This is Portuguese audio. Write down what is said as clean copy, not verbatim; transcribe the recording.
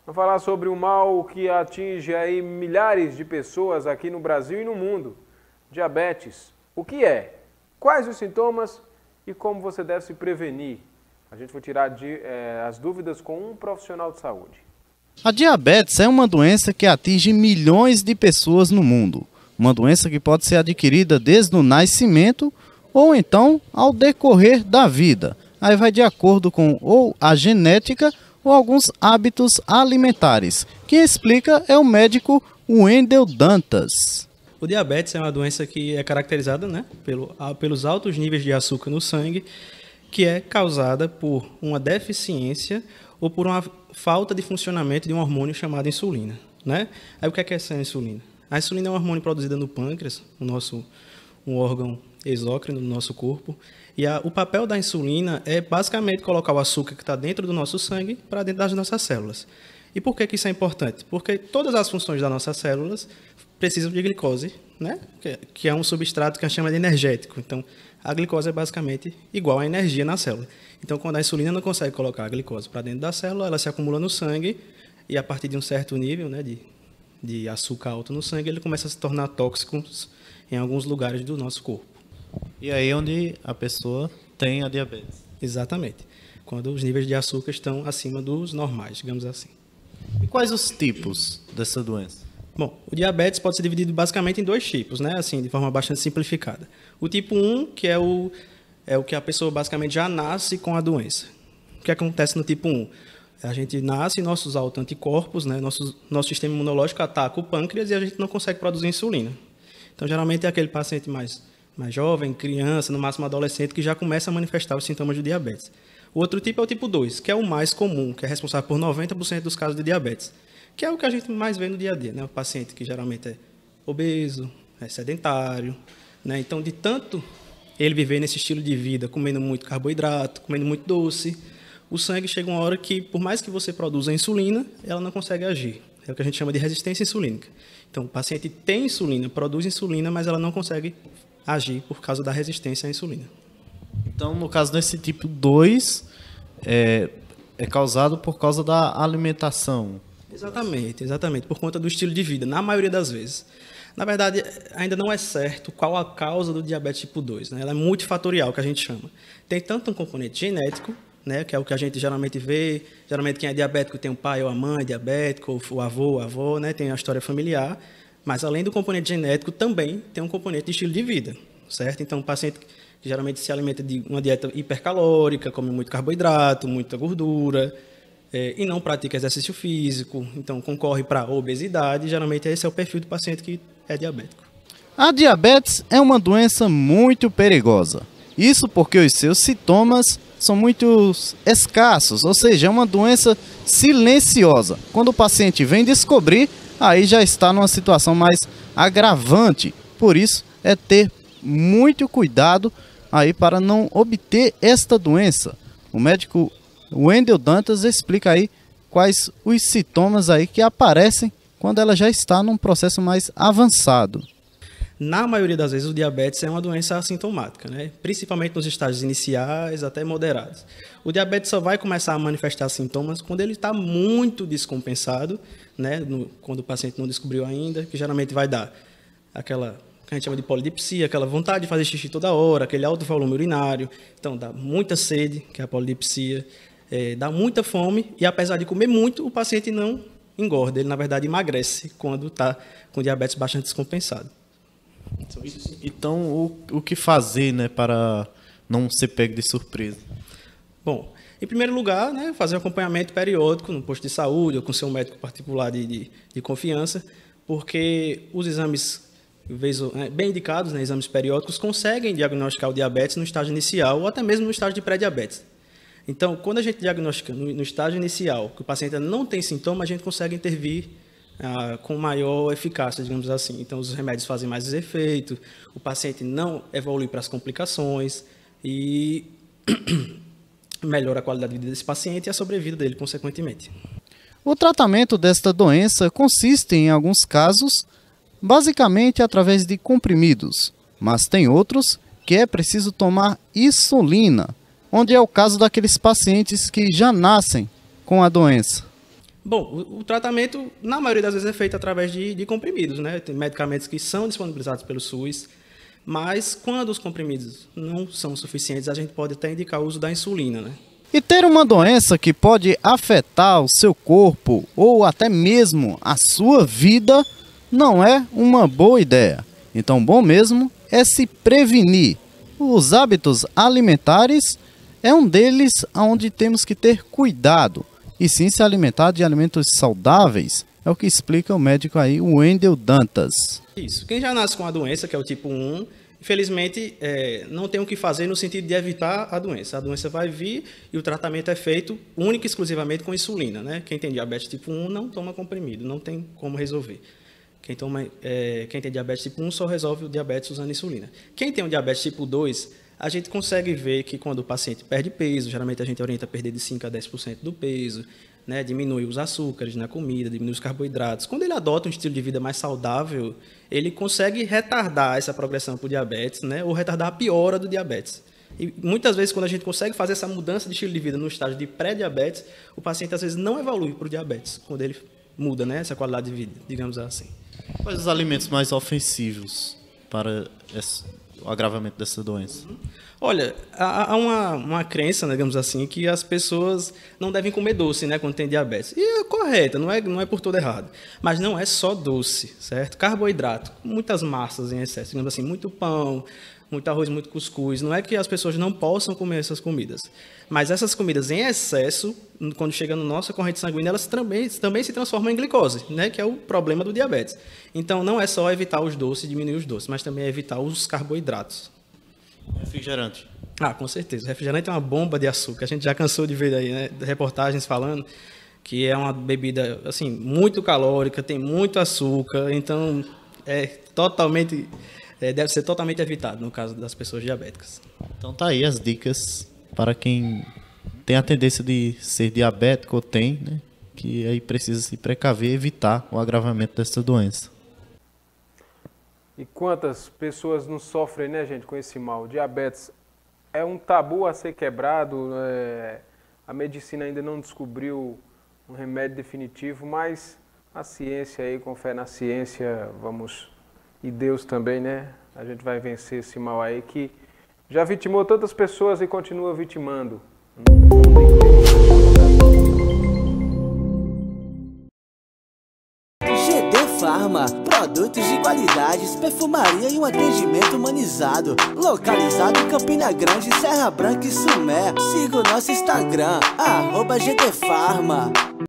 Vamos falar sobre o mal que atinge aí milhares de pessoas aqui no Brasil e no mundo. Diabetes. O que é? Quais os sintomas e como você deve se prevenir? A gente vai tirar as dúvidas com um profissional de saúde. A diabetes é uma doença que atinge milhões de pessoas no mundo. Uma doença que pode ser adquirida desde o nascimento ou então ao decorrer da vida. Aí vai de acordo com ou a genética ou alguns hábitos alimentares. Quem explica é o médico Wendel Dantas. O diabetes é uma doença que é caracterizada, pelos altos níveis de açúcar no sangue, que é causada por uma deficiência ou por uma falta de funcionamento de um hormônio chamado insulina. Aí o que é essa insulina? A insulina é um hormônio produzido no pâncreas, um órgão exócrino do nosso corpo. E o papel da insulina é basicamente colocar o açúcar que está dentro do nosso sangue para dentro das nossas células. E por que isso é importante? Porque todas as funções das nossas células precisam de glicose, que é um substrato que a gente chama de energético. Então, a glicose é basicamente igual à energia na célula. Então, quando a insulina não consegue colocar a glicose para dentro da célula, ela se acumula no sangue e, a partir de um certo nível de açúcar alto no sangue, ele começa a se tornar tóxico em alguns lugares do nosso corpo. E aí é onde a pessoa tem a diabetes. Exatamente. Quando os níveis de açúcar estão acima dos normais, digamos assim. E quais os tipos dessa doença? Bom, o diabetes pode ser dividido basicamente em dois tipos, assim, de forma bastante simplificada. O tipo 1, que é o que a pessoa basicamente já nasce com a doença. O que acontece no tipo 1? A gente nasce e nossos autoanticorpos, nosso sistema imunológico ataca o pâncreas e a gente não consegue produzir insulina. Então, geralmente é aquele paciente mais jovem, criança, no máximo adolescente, que já começa a manifestar os sintomas de diabetes. O outro tipo é o tipo 2, que é o mais comum, que é responsável por 90% dos casos de diabetes, que é o que a gente mais vê no dia a dia, O paciente que geralmente é obeso, é sedentário, Então, de tanto ele viver nesse estilo de vida, comendo muito carboidrato, comendo muito doce, o sangue chega uma hora que, por mais que você produza insulina, ela não consegue agir. É o que a gente chama de resistência insulínica. Então, o paciente tem insulina, produz insulina, mas ela não consegue agir por causa da resistência à insulina. Então, no caso desse tipo 2, é causado por causa da alimentação. Exatamente, por conta do estilo de vida, na maioria das vezes. Na verdade, ainda não é certo qual a causa do diabetes tipo 2, Ela é multifatorial, que a gente chama. Tem tanto um componente genético, que é o que a gente geralmente vê. Geralmente quem é diabético tem um pai ou a mãe diabético, ou o avô, a avó, tem a história familiar. Mas além do componente genético, também tem um componente de estilo de vida, certo? Então, o paciente que geralmente se alimenta de uma dieta hipercalórica, come muito carboidrato, muita gordura, e não pratica exercício físico, então concorre para a obesidade, geralmente esse é o perfil do paciente que é diabético. A diabetes é uma doença muito perigosa. Isso porque os seus sintomas são muito escassos, ou seja, é uma doença silenciosa. Quando o paciente vem descobrir, aí já está numa situação mais agravante. Por isso, é ter muito cuidado aí para não obter esta doença. O médico Wendel Dantas explica aí quais os sintomas aí que aparecem quando ela já está num processo mais avançado. Na maioria das vezes, o diabetes é uma doença assintomática, principalmente nos estágios iniciais até moderados. O diabetes só vai começar a manifestar sintomas quando ele está muito descompensado, quando o paciente não descobriu ainda, que geralmente vai dar aquela que a gente chama de polidipsia, aquela vontade de fazer xixi toda hora, aquele alto volume urinário. Então, dá muita sede, que é a polidipsia, dá muita fome e, apesar de comer muito, o paciente não engorda. Ele, na verdade, emagrece quando está com diabetes bastante descompensado. Então, o que fazer, para não ser pego de surpresa? Bom, em primeiro lugar, fazer um acompanhamento periódico no posto de saúde ou com seu médico particular de confiança, porque os exames bem indicados, exames periódicos, conseguem diagnosticar o diabetes no estágio inicial ou até mesmo no estágio de pré-diabetes. Então, quando a gente diagnostica no estágio inicial, que o paciente ainda não tem sintoma, a gente consegue intervir com maior eficácia, digamos assim. Então, os remédios fazem mais efeito, o paciente não evolui para as complicações e melhora a qualidade de vida desse paciente e a sobrevida dele, consequentemente. O tratamento desta doença consiste, em alguns casos, basicamente através de comprimidos, mas tem outros que é preciso tomar insulina, onde é o caso daqueles pacientes que já nascem com a doença. Bom, o tratamento, na maioria das vezes, é feito através de comprimidos, né? Tem medicamentos que são disponibilizados pelo SUS, mas quando os comprimidos não são suficientes, a gente pode até indicar o uso da insulina, né? E ter uma doença que pode afetar o seu corpo ou até mesmo a sua vida não é uma boa ideia. Então, bom mesmo é se prevenir. Os hábitos alimentares é um deles onde temos que ter cuidado e sim se alimentar de alimentos saudáveis. É o que explica o médico aí, o Wendel Dantas. Isso. Quem já nasce com a doença, que é o tipo 1, infelizmente não tem o que fazer no sentido de evitar a doença. A doença vai vir e o tratamento é feito única e exclusivamente com insulina, né? Quem tem diabetes tipo 1 não toma comprimido, não tem como resolver. Quem tem diabetes tipo 1 só resolve o diabetes usando insulina. Quem tem o diabetes tipo 2, a gente consegue ver que quando o paciente perde peso, geralmente a gente orienta a perder de 5% a 10% do peso, né, diminui os açúcares na comida, diminui os carboidratos. Quando ele adota um estilo de vida mais saudável, ele consegue retardar essa progressão para o diabetes, né, ou retardar a piora do diabetes. E muitas vezes, quando a gente consegue fazer essa mudança de estilo de vida no estágio de pré-diabetes, o paciente às vezes não evolui para o diabetes, quando ele muda, né, essa qualidade de vida, digamos assim. Quais os alimentos mais ofensivos para o agravamento dessa doença? Olha, há uma crença, né, digamos assim, que as pessoas não devem comer doce, né, quando tem diabetes. E é correta, não é por todo errado. Mas não é só doce, certo? Carboidrato, muitas massas em excesso, digamos assim, muito pão, muito arroz, muito cuscuz. Não é que as pessoas não possam comer essas comidas. Mas essas comidas em excesso, quando chegam na nossa corrente sanguínea, elas também se transformam em glicose, né, que é o problema do diabetes. Então, não é só evitar os doces, diminuir os doces, mas também é evitar os carboidratos. Refrigerante. Com certeza. O refrigerante é uma bomba de açúcar. A gente já cansou de ver aí, né, reportagens falando que é uma bebida assim, muito calórica, tem muito açúcar, então deve ser totalmente evitado no caso das pessoas diabéticas. Então tá aí as dicas para quem tem a tendência de ser diabético ou tem, né, que aí precisa se precaver e evitar o agravamento dessa doença. E quantas pessoas não sofrem, né, gente, com esse mal? Diabetes é um tabu a ser quebrado, a medicina ainda não descobriu um remédio definitivo, mas a ciência aí, com fé na ciência, e Deus também, né? A gente vai vencer esse mal aí que já vitimou tantas pessoas e continua vitimando. Farma, produtos de qualidades, perfumaria e um atendimento humanizado. Localizado em Campina Grande, Serra Branca e Sumé. Siga o nosso Instagram, @GDFarma.